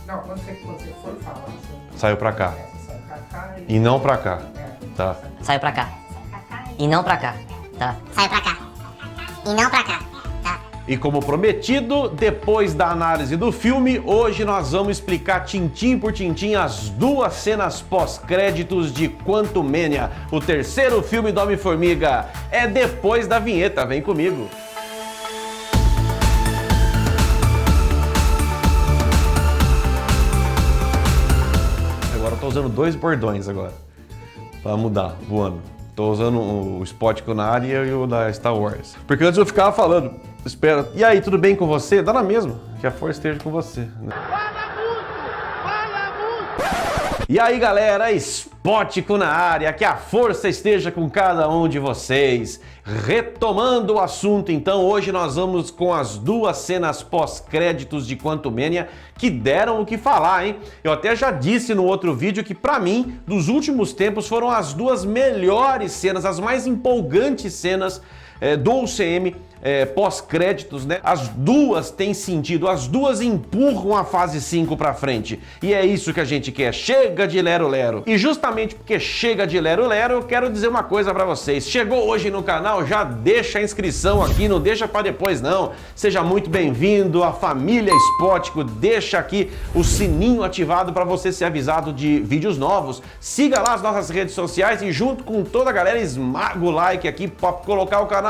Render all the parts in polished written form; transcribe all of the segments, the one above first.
Não, quando você for falar, você... Saiu pra cá. Você sai pra cá E não pra cá. Tá. Saiu pra cá. E não pra cá. Tá. Saiu pra cá. E não pra cá. Tá. E como prometido, depois da análise do filme, hoje nós vamos explicar tintim por tintim as duas cenas pós-créditos de Quantumania, o terceiro filme do Homem-Formiga. É depois da vinheta, vem comigo. Agora eu tô usando dois bordões agora, pra mudar, voando. Tô usando o Spot Cunária e o da Star Wars. Porque antes eu ficava falando, espera, e aí, tudo bem com você? Dá na mesma, que a força esteja com você. E aí, galera, Spótico na área, que a força esteja com cada um de vocês. Retomando o assunto, então, hoje nós vamos com as duas cenas pós-créditos de Quantumania que deram o que falar, hein? Eu até já disse no outro vídeo que, pra mim, dos últimos tempos, foram as duas melhores cenas, as mais empolgantes cenas do UCM, pós-créditos, né? As duas têm sentido, as duas empurram a fase 5 pra frente. E é isso que a gente quer, chega de lero-lero. E justamente porque chega de lero-lero, eu quero dizer uma coisa pra vocês. Chegou hoje no canal, já deixa a inscrição aqui, não deixa pra depois não. Seja muito bem-vindo à família Spótico, deixa aqui o sininho ativado pra você ser avisado de vídeos novos. Siga lá as nossas redes sociais e junto com toda a galera esmaga o like aqui pra colocar o canal,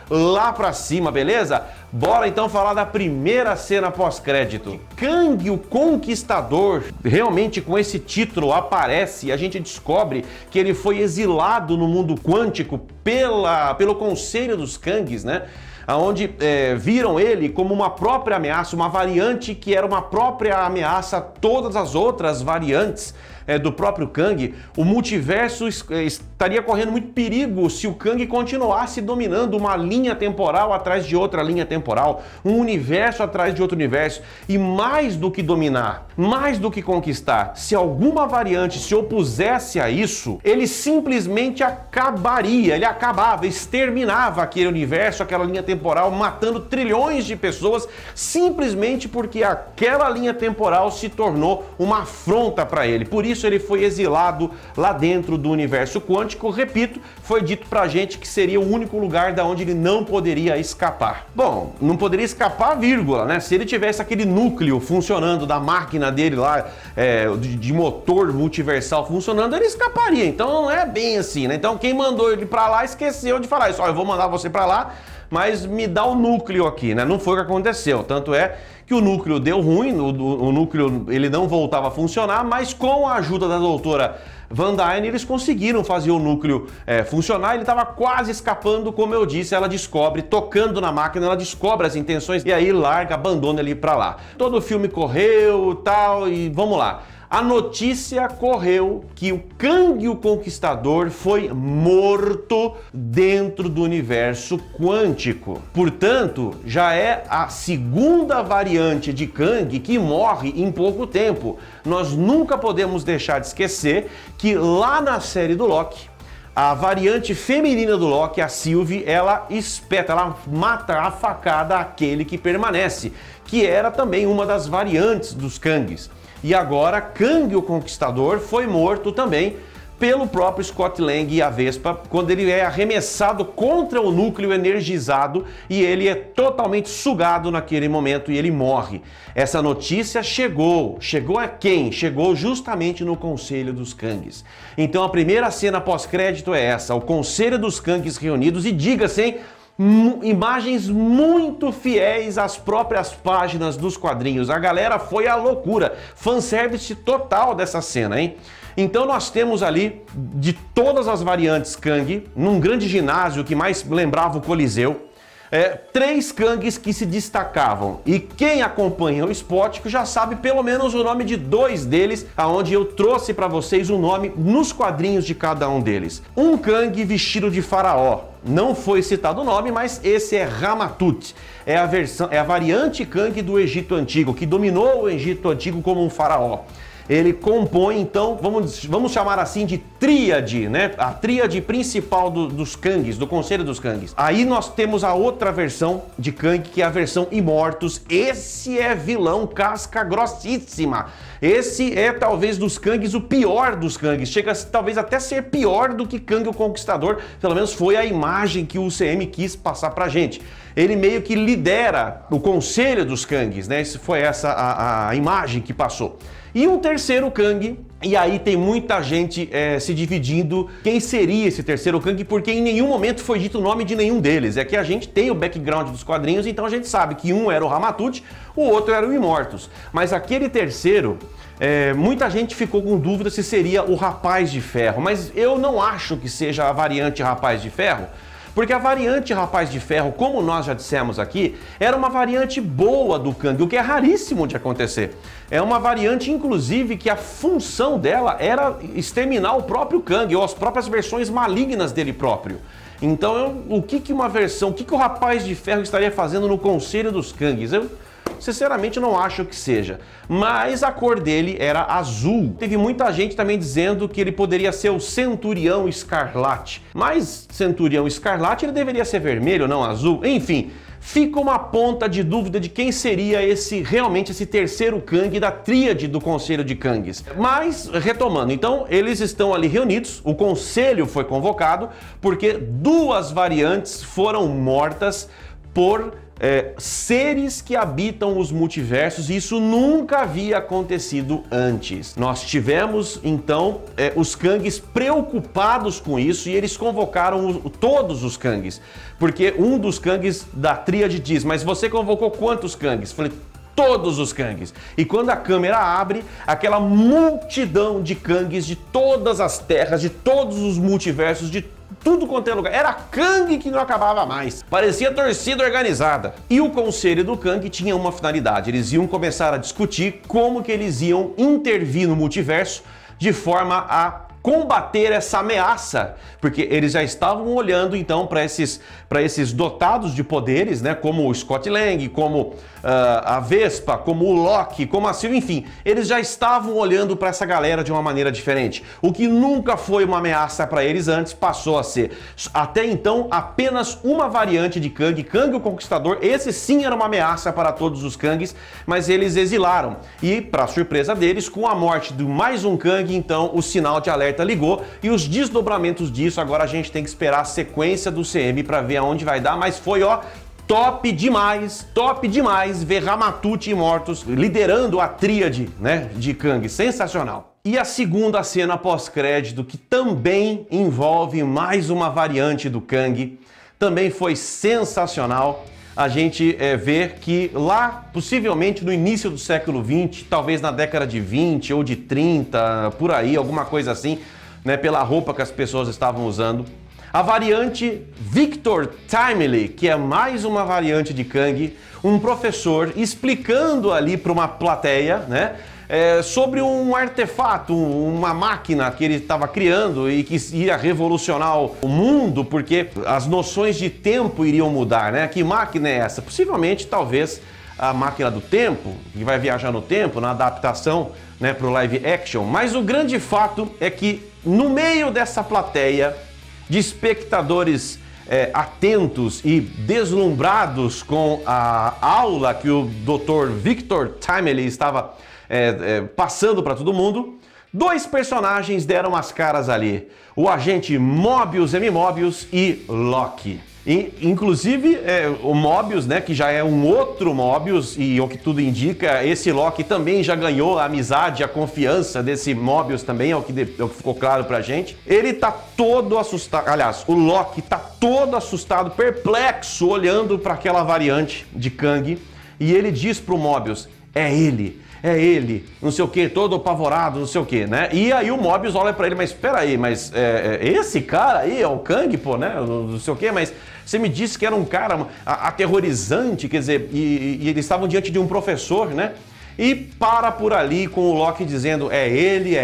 ó, lá pra cima, beleza? Bora então falar da primeira cena pós-crédito. Kang, o Conquistador, realmente com esse título aparece e a gente descobre que ele foi exilado no mundo quântico pelo Conselho dos Kangs, né? Onde viram ele como uma própria ameaça, uma variante que era uma própria ameaça a todas as outras variantes do próprio Kang. O multiverso estaria correndo muito perigo se o Kang continuasse dominando uma linha temporal atrás de outra linha temporal, um universo atrás de outro universo. E mais do que dominar, mais do que conquistar, se alguma variante se opusesse a isso, ele simplesmente acabaria, ele acabava, exterminava aquele universo, aquela linha temporal, matando trilhões de pessoas, simplesmente porque aquela linha temporal se tornou uma afronta para ele. Por isso ele foi exilado lá dentro do universo quântico. Repito, foi dito pra gente que seria o único lugar da onde ele não poderia escapar. Bom, não poderia escapar, vírgula, né? Se ele tivesse aquele núcleo funcionando da máquina dele lá, de motor multiversal funcionando, ele escaparia. Então não é bem assim, né? Então quem mandou ele pra lá esqueceu de falar isso. Ó, eu vou mandar você pra lá, mas me dá o núcleo aqui, né? Não foi o que aconteceu. Tanto é que o núcleo deu ruim, o núcleo ele não voltava a funcionar, mas com a ajuda da doutora Van Dyne, eles conseguiram fazer o núcleo funcionar. Ele estava quase escapando, como eu disse, ela descobre, tocando na máquina, ela descobre as intenções e aí larga, abandona ele para lá. Todo o filme correu, tal, e vamos lá. A notícia correu que o Kang, o Conquistador, foi morto dentro do universo quântico. Portanto, já é a segunda variante de Kang que morre em pouco tempo. Nós nunca podemos deixar de esquecer que lá na série do Loki, a variante feminina do Loki, a Sylvie, ela espeta, ela mata a facada aquele que permanece, que era também uma das variantes dos Kangs. E agora, Kang, o Conquistador, foi morto também pelo próprio Scott Lang e a Vespa, quando ele é arremessado contra o núcleo energizado e ele é totalmente sugado naquele momento e ele morre. Essa notícia chegou a quem? Chegou justamente no Conselho dos Kangs. Então a primeira cena pós-crédito é essa, o Conselho dos Kangs reunidos e diga-se, hein, imagens muito fiéis às próprias páginas dos quadrinhos. A galera foi à loucura. Fanservice total dessa cena, hein? Então nós temos ali, de todas as variantes Kang, num grande ginásio que mais lembrava o Coliseu, três Kangs que se destacavam. E quem acompanha o Spótico já sabe pelo menos o nome de dois deles, aonde eu trouxe para vocês o nome nos quadrinhos de cada um deles. Um Kang vestido de faraó. Não foi citado o nome, mas esse é Ramatut. É a variante Kang do Egito Antigo, que dominou o Egito Antigo como um faraó. ele compõe, então, vamos chamar assim de tríade, né? A tríade principal dos Kangs, do Conselho dos Kangs. Aí nós temos a outra versão de Kang, que é a versão Immortus. Esse é vilão casca grossíssima. Esse é talvez dos Kangs o pior dos Kangs. Chega talvez até ser pior do que Kang o Conquistador. Pelo menos foi a imagem que o UCM quis passar pra gente. Ele meio que lidera o Conselho dos Kangs, né? Foi essa a imagem que passou. E um terceiro Kang, e aí tem muita gente se dividindo quem seria esse terceiro Kang, porque em nenhum momento foi dito o nome de nenhum deles. É que a gente tem o background dos quadrinhos, então a gente sabe que um era o Ramatut, o outro era o Immortus. Mas aquele terceiro, muita gente ficou com dúvida se seria o Rapaz de Ferro, mas eu não acho que seja a variante Rapaz de Ferro, porque a variante Rapaz de Ferro, como nós já dissemos aqui, era uma variante boa do Kang, o que é raríssimo de acontecer. É uma variante, inclusive, que a função dela era exterminar o próprio Kang, ou as próprias versões malignas dele próprio. Então, o que o Rapaz de Ferro estaria fazendo no Conselho dos Kangs? Eu, sinceramente, não acho que seja. Mas a cor dele era azul. Teve muita gente também dizendo que ele poderia ser o Centurião Escarlate. Mas Centurião Escarlate ele deveria ser vermelho, não azul. Enfim, fica uma ponta de dúvida de quem seria realmente esse terceiro Kang da tríade do Conselho de Kangs. Mas, retomando, então, eles estão ali reunidos, o Conselho foi convocado, porque duas variantes foram mortas por seres que habitam os multiversos, e isso nunca havia acontecido antes. Nós tivemos, então, os Kangs preocupados com isso, e eles convocaram todos os Kangs, porque um dos Kangs da tríade diz, mas você convocou quantos Kangs? Falei, todos os Kangs. E quando a câmera abre, aquela multidão de Kangs de todas as terras, de todos os multiversos, de tudo quanto é lugar. Era Kang que não acabava mais. Parecia torcida organizada. E o Conselho do Kang tinha uma finalidade. Eles iam começar a discutir como que eles iam intervir no multiverso de forma a combater essa ameaça, porque eles já estavam olhando então para esses dotados de poderes, né, como o Scott Lang, como a Vespa, como o Loki, como a Sylvie, enfim, eles já estavam olhando para essa galera de uma maneira diferente. O que nunca foi uma ameaça para eles antes passou a ser. Até então, apenas uma variante de Kang, Kang o Conquistador, esse sim era uma ameaça para todos os Kangs, mas eles exilaram. E, para surpresa deles, com a morte de mais um Kang, então o sinal de alerta ligou, e os desdobramentos disso agora a gente tem que esperar a sequência do CM para ver aonde vai dar, mas foi top demais ver Ramatut e Immortus liderando a tríade, né, de Kang, sensacional. E a segunda cena pós-crédito, que também envolve mais uma variante do Kang, também foi sensacional. A gente vê que lá, possivelmente no início do século 20, talvez na década de 20 ou de 30, por aí, alguma coisa assim, né, pela roupa que as pessoas estavam usando, a variante Victor Timely, que é mais uma variante de Kang, um professor explicando ali para uma plateia, né, sobre um artefato, uma máquina que ele estava criando e que ia revolucionar o mundo, porque as noções de tempo iriam mudar, né? Que máquina é essa? Possivelmente, talvez, a máquina do tempo, que vai viajar no tempo, na adaptação, né, para o live action. Mas o grande fato é que, no meio dessa plateia de espectadores atentos e deslumbrados com a aula que o Dr. Victor Timely estava passando para todo mundo, dois personagens deram as caras ali: o agente Mobius M. Mobius e Loki. E, inclusive, o Mobius, né, que já é um outro Mobius, e o que tudo indica, esse Loki também já ganhou a amizade, a confiança desse Mobius também, é o que ficou claro pra gente. Ele tá todo assustado, aliás, o Loki tá todo assustado, perplexo, olhando para aquela variante de Kang, e ele diz pro Mobius, é ele, não sei o que, todo apavorado, não sei o que, né? E aí o Mobius olha pra ele, mas espera aí, mas esse cara aí é o Kang, pô, né? Não sei o que, mas você me disse que era um cara aterrorizante, quer dizer, e eles estavam diante de um professor, né? E para por ali com o Loki dizendo, é ele,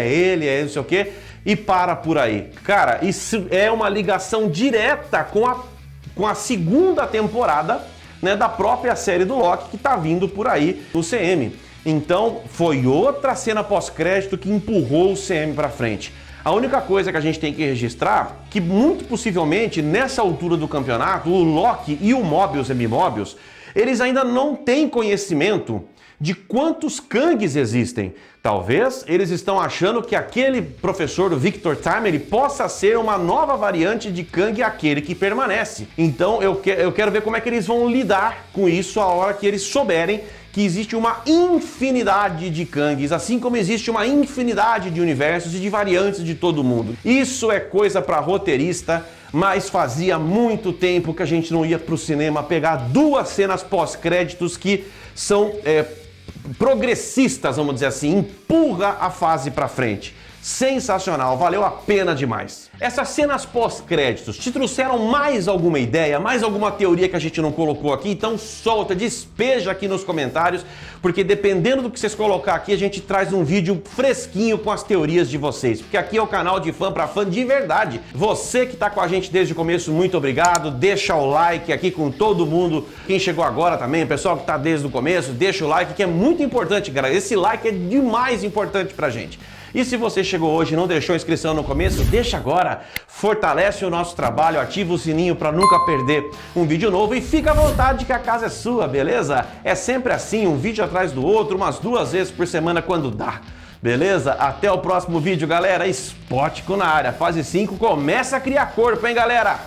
não sei o que, e para por aí. Cara, isso é uma ligação direta com a segunda temporada, né, da própria série do Loki que tá vindo por aí no CM. Então foi outra cena pós-crédito que empurrou o CM para frente. A única coisa que a gente tem que registrar que muito possivelmente nessa altura do campeonato o Loki e o Mobius M-Mobius eles ainda não têm conhecimento de quantos Kangs existem. Talvez eles estão achando que aquele professor do Victor Time ele possa ser uma nova variante de Kang, aquele que permanece. Então eu quero ver como é que eles vão lidar com isso a hora que eles souberem que existe uma infinidade de Kangs, assim como existe uma infinidade de universos e de variantes de todo mundo. Isso é coisa para roteirista, mas fazia muito tempo que a gente não ia pro cinema pegar duas cenas pós-créditos que são progressistas, vamos dizer assim, empurra a fase pra frente. Sensacional, valeu a pena demais. Essas cenas pós-créditos te trouxeram mais alguma ideia, mais alguma teoria que a gente não colocou aqui? Então solta, despeja aqui nos comentários, porque dependendo do que vocês colocar aqui, a gente traz um vídeo fresquinho com as teorias de vocês, porque aqui é o canal de fã pra fã de verdade. Você que tá com a gente desde o começo, muito obrigado, deixa o like aqui com todo mundo, quem chegou agora também, o pessoal que tá desde o começo, deixa o like, que é muito importante, galera, esse like é demais importante pra gente. E se você chegou hoje e não deixou a inscrição no começo, deixa agora, fortalece o nosso trabalho, ativa o sininho para nunca perder um vídeo novo e fica à vontade que a casa é sua, beleza? É sempre assim, um vídeo atrás do outro, umas 2 vezes por semana quando dá, beleza? Até o próximo vídeo, galera, Spótico na área, fase 5, começa a criar corpo, hein, galera?